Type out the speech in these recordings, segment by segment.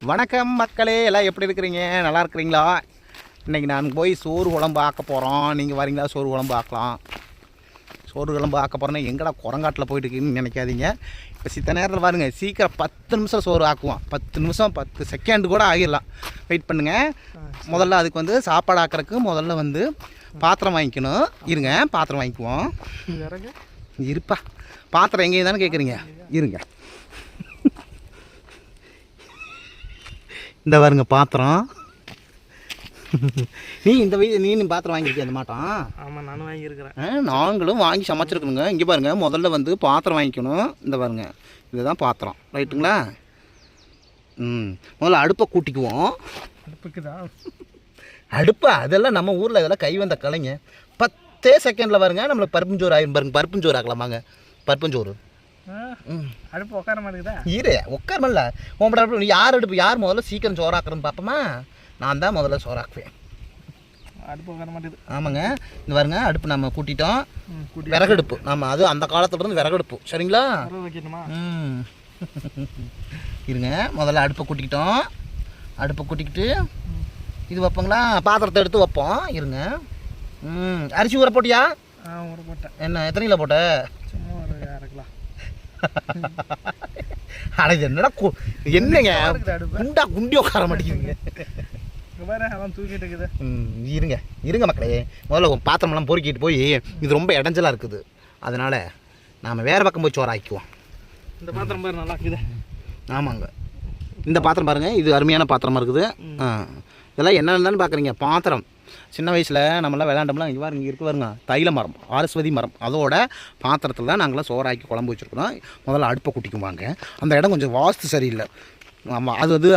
வணக்கம் மக்களே, எல்லாம் எப்படி இருக்கிறீங்க? நல்லா இருக்கிறீங்களா? இன்றைக்கி நான் போய் சோறு குழம்பு ஆக்க போகிறோம். நீங்கள் வரீங்களா? சோறு குழம்பு ஆக்கலாம். சோறு குழம்பு ஆக்க போகிறோன்னா எங்கடா குரங்காட்டில் போயிட்டு இருக்குன்னு நினைக்காதீங்க. இப்போ சித்த நேரத்தில் பாருங்கள், சீக்கிரம் 10 நிமிஷம் சோறு ஆக்குவோம். 10 நிமிஷம் 10 செகண்ட் கூட ஆகிடலாம். வெயிட் பண்ணுங்கள். முதல்ல அதுக்கு வந்து சாப்பாடு ஆக்கிறதுக்கு முதல்ல வந்து பாத்திரம் வாங்கிக்கணும். இருங்க, பாத்திரம் வாங்கிக்குவோம். இருப்பா, பாத்திரம் எங்கேயும் தானே கேட்குறீங்க? இருங்க, இந்த பாருங்க பாத்திரம். நீ பாத்திரம் வாங்கியிருக்கிய அந்த மாட்டோம்? ஆமாம், நானும் வாங்கியிருக்கிறேன். நாங்களும் வாங்கி சமைச்சிருக்கணுங்க. இங்கே பாருங்க, முதல்ல வந்து பாத்திரம் வாங்கிக்கணும். இந்த பாருங்க, இதுதான் பாத்திரம், ரைட்டுங்களா? முதல்ல அடுப்பை கூட்டிக்குவோம். அடுப்பா அதெல்லாம் நம்ம ஊரில் இதெல்லாம் கை வந்த கலைங்க. 10 செகண்டில் பாருங்க நம்மளுக்கு பருப்புஞ்சோறு ஆகிடும். பாருங்க, பருப்புஞ்சோறு ஆக்கலாமாங்க. பருப்புஞ்சோறு அடுப்பு உட்கார மாட்டேங்குதா? இரு, உட்காரமில்ல. உங்களோட அடுப்பு யார் அடுப்பு? யார் முதல்ல சீக்கிரம் சோறாக்குறேன்னு பார்ப்போமா? நான் தான் முதல்ல சோறாக்குவேன். அடுப்பு உட்கார மாட்டேங்குது. ஆமாங்க, இந்த பாருங்க, அடுப்பு நம்ம கூட்டிட்டோம். விறகடுப்பு நம்ம அது அந்த காலத்துல இருந்து விறகடுப்பு, சரிங்களா? இருங்க, முதல்ல அடுப்பை கூட்டிக்கிட்டோம். அடுப்பை கூட்டிக்கிட்டு இது வைப்போங்களா? பாத்திரத்தை எடுத்து வைப்போம். இருங்க. அரிசி ஊற போட்டியா? ஊற போட்டேன். என்ன, எத்தனை கிலோ போட்ட? சும்மா ஒரு 1/2 கிலோ. என்னடா என்னங்க குண்டா குண்டி உட்கார மாட்டேங்குதுங்க. தூக்கிட்டு இருக்குது. இருங்க இருங்க மக்களே, முதல்ல பாத்திரமெல்லாம் பொறுக்கிட்டு போய் இது ரொம்ப இடைஞ்சலாக இருக்குது. அதனால் நாம் வேறு பக்கம் போய் சோறு ஆக்கிக்குவோம். இந்த பாத்திரம் பாரு, நல்லா இருக்குது. ஆமாங்க, இந்த பாத்திரம் பாருங்கள், இது அருமையான பாத்திரமாக இருக்குது. இதெல்லாம் என்னென்னு பார்க்குறீங்க? பாத்திரம் சின்ன வயசில் நம்மளாம் விளையாண்டோம்லாம். இங்கே பாருங்க, இருக்கு பாருங்க, தைல மரம், ஆரஸ்வதி மரம், அதோட பாத்திரத்தில் தான் நாங்களாம் சோறாக்கி குழம்பு வச்சுருக்கிறோம். முதல்ல அடுப்பை கூட்டிக்குவாங்க. அந்த இடம் கொஞ்சம் வாஸ்து சரியில்லை. ஆமாம், அது வந்து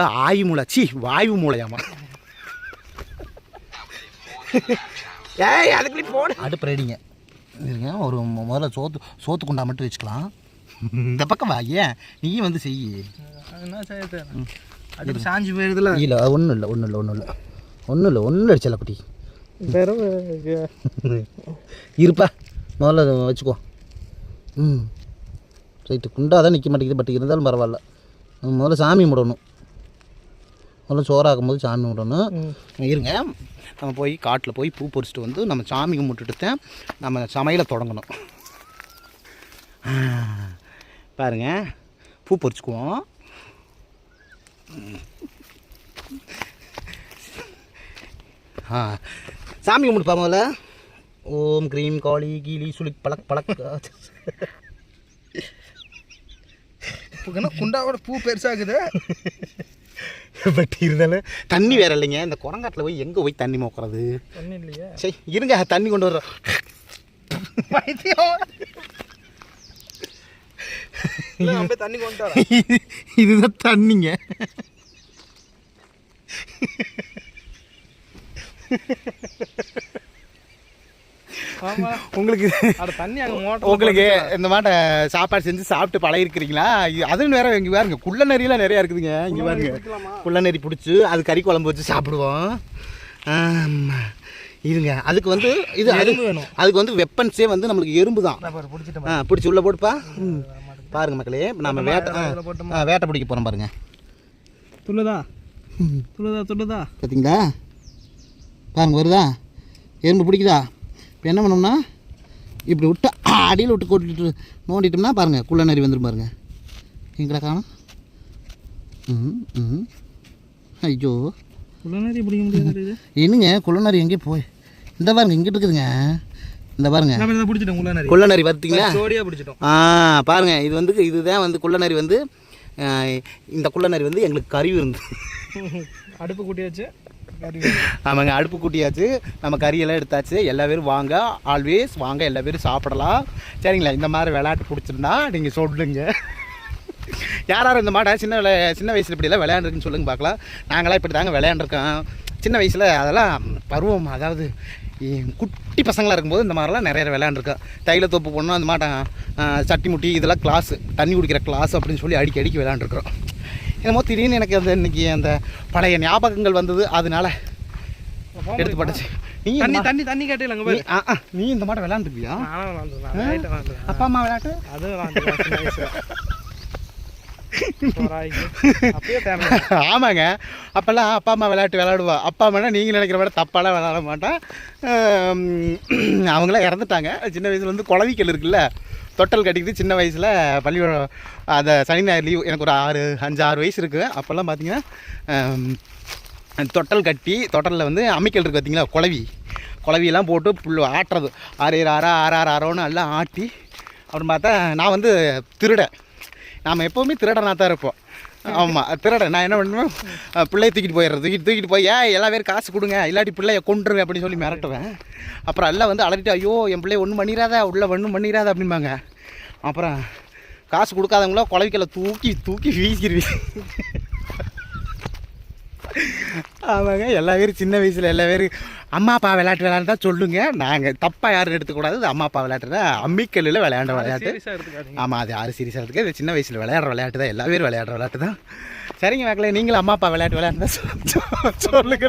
வாயு மூளையாமா. ஏய், அதுக்குள்ளே போடு. அடுப்பு ரெடிங்க. இருங்க, ஒரு முதல்ல சோத்து குண்டா மட்டும் வச்சுக்கலாம். இந்த பக்கம் வா, ஏன் நீ வந்து செய்யி. அடுப்பு சாஞ்சி போயிருதுல? இல்லை, ஒன்றும் இல்லை அடிச்சல குட்டி. இருப்பா, முதல்ல வச்சுக்கோ. ரைட்டு, குண்டா தான் நிற்க மாட்டேங்குது. பட் இருந்தாலும் பரவாயில்ல. முதல்ல சாமி விடணும். முதல்ல சோறாக்கும் போது சாமி விடணும். இருங்க, நம்ம போய் காட்டில் போய் பூ பறிச்சுட்டு வந்து நம்ம சாமி கும்பிட்டுட்டு நம்ம சமையலை தொடங்கணும். பாருங்க, பூ பறிச்சுக்குவோம். சாமி கும்பிட்டு பாமல. ஓம் க்ரீம் காளி கீழி சுளிக் பழக். குண்டாவோட பூ பெருசாகுது. பட் இருந்தாலும் தண்ணி வேற இல்லைங்க. இந்த குரங்காட்டில் போய் எங்கே போய் தண்ணி மோக்கிறது? தண்ணி இல்லையா? சரி இருங்க, தண்ணி கொண்டு வர்றோம். தண்ணி கொண்டு வர. இதுதான் தண்ணிங்க. உங்களுக்கு தண்ணி அங்கே உங்களுக்கு இந்த மாட்டை சாப்பாடு செஞ்சு சாப்பிட்டு பழகிருக்கிறீங்களா? அதுவும் வேற இங்கே பாருங்க, குள்ள நெறியெல்லாம் நிறையா இருக்குதுங்க. இங்கே பாருங்க, குள்ள நெறி பிடிச்சி அது கறி குழம்பு வச்சு சாப்பிடுவோம். இருங்க, அதுக்கு வந்து இது அதுக்கு வந்து வெப்பன்ஸே வந்து நம்மளுக்கு எறும்பு தான். பிடிச்சி உள்ளே போட்டுப்பா. பாருங்க மக்களே, நம்ம வேட்டை பிடிக்க போகிறோம். பாருங்க, துள்ளுதா பார்த்தீங்களா? பாருங்க, வருதா? எறும்பு பிடிக்குதா? இப்போ என்ன பண்ணோம்னா, இப்படி விட்டு அடியில் விட்டு கொட்டிட்டு நோண்டிட்டோம்னா பாருங்கள், குள்ள நரி வந்துடும். பாருங்கள், எங்கடா காணும்? ஐயோ, குள்ளநரி பிடிக்க முடியாது. என்னங்க குள்ளநரி எங்கேயும் போய் இந்த பாருங்க, இங்கிட்டு இருக்குதுங்க. இந்த பாருங்க, பிடிச்சிட்டோம். குள்ளநரி பார்த்தீங்களா? பிடிச்சிட்டோம். பாருங்க, இது வந்து இதுதான் வந்து குள்ளநரி வந்து. இந்த குள்ளநரி வந்து எங்களுக்கு கறி இருந்து அடுப்பு கூட்டியாச்சு. ஆமாங்க, அடுப்பு கூட்டியாச்சு. நம்ம கறியெல்லாம் எடுத்தாச்சு. எல்லா பேரும் வாங்க, ஆல்வேஸ் வாங்க, எல்லா பேரும் சாப்பிடலாம். சரிங்களா? இந்த மாதிரி விளையாட்டு பிடிச்சிருந்தா நீங்கள் சொல்லுங்க. யாரும் இந்த மாட்டை சின்ன வயசில் இப்படிலாம் விளையாண்டுருக்குன்னு சொல்லுங்க பார்க்கலாம். நாங்களாம் இப்படி தாங்க விளையாண்டுருக்கோம் சின்ன வயசில். அதெல்லாம் பருவம், அதாவது குட்டி பசங்களாக இருக்கும்போது இந்த மாதிரிலாம் நிறைய விளையாண்டுருக்கோம். தைல தோப்பு போடணும், அந்த மாட்டை சட்டி முட்டி இதெல்லாம் கிளாஸு, தண்ணி குடிக்கிற கிளாஸ் அப்படின்னு சொல்லி அடிக்கடி விளையாண்டுருக்குறோம். என்னமோ திடீர்னு எனக்கு அந்த இன்றைக்கி அந்த பழைய ஞாபகங்கள் வந்தது, அதனால எடுத்து பட்டுச்சு. தண்ணி கேட்டீங்க. நீ இந்த மாட்டை விளையாண்டுருப்பியா? அப்பா அம்மா விளையாட்டு அது அப்பயே ஃபேமிலி. ஆமாங்க, அப்போல்லாம் அப்பா அம்மா விளையாட்டு விளையாடுவா. அப்பா அம்மானா நீங்கள் நினைக்கிற மாதிரி தப்பாலாம் விளையாட மாட்டான். அவங்களாம் இறந்துட்டாங்க. சின்ன வயசில் வந்து குளவிக்கல் இருக்குல்ல, தொட்டல் கட்டிக்கிட்டு சின்ன வயசில் பள்ளிக்கூடம் அதை சனி ஞாயிறு லீவ், எனக்கு ஒரு 5-6 வயசு இருக்குது. அப்போல்லாம் பார்த்தீங்கன்னா தொட்டல் கட்டி, தொட்டலில் வந்து அம்மிக்கல் இருக்குது பார்த்தீங்களா, குளவியெல்லாம் போட்டு புல் ஆட்டுறது, 6-6-6-6-6-6ன்னு எல்லாம் ஆட்டி. அப்படின்னு பார்த்தா நான் வந்து திருடன். நாம் எப்போவுமே திருடனாக தான் இருப்போம். ஆமாம், திருடன். நான் என்ன பண்ணுவேன், பிள்ளையை தூக்கிட்டு போயிடுறது, தூக்கிட்டு போய் எல்லா பேரும் காசு கொடுங்க, இல்லாட்டி பிள்ளைய கொண்டுருவேன் அப்படின்னு சொல்லி மிரட்டுவேன். அப்புறம் எல்லாம் வந்து அலறிட்டு, ஐயோ என் பிள்ளைய ஒன்றும் பண்ணிடாத, உள்ள ஒன்றும் பண்ணிடாத அப்படிம்பாங்க. அப்புறம் காசு கொடுக்காதவங்களோ குளவிக்கலை தூக்கி வீசிடுவீங்க. ஆமாங்க, எல்லா பேரும் சின்ன வயசில் எல்லா பேரும் அம்மா அப்பா விளையாட்டு விளையாண்டு தான் சொல்லுங்கள். நாங்கள் தப்பாக யாரும் எடுத்துக்கூடாது. இது அம்மா அப்பா விளையாட்டுனா அம்மிக்கல்லில் விளையாண்ட விளையாட்டு. ஆமாம், அது 6 சீரியஸாக இருக்குது. இது சின்ன வயசில் விளையாடுற விளையாட்டு தான், எல்லா பேரும் விளையாடுற விளையாட்டு தான். சரிங்க மக்களே, நீங்களும் அம்மா அப்பா விளையாட்டு விளையாண்டு தான் சொல்லுங்க.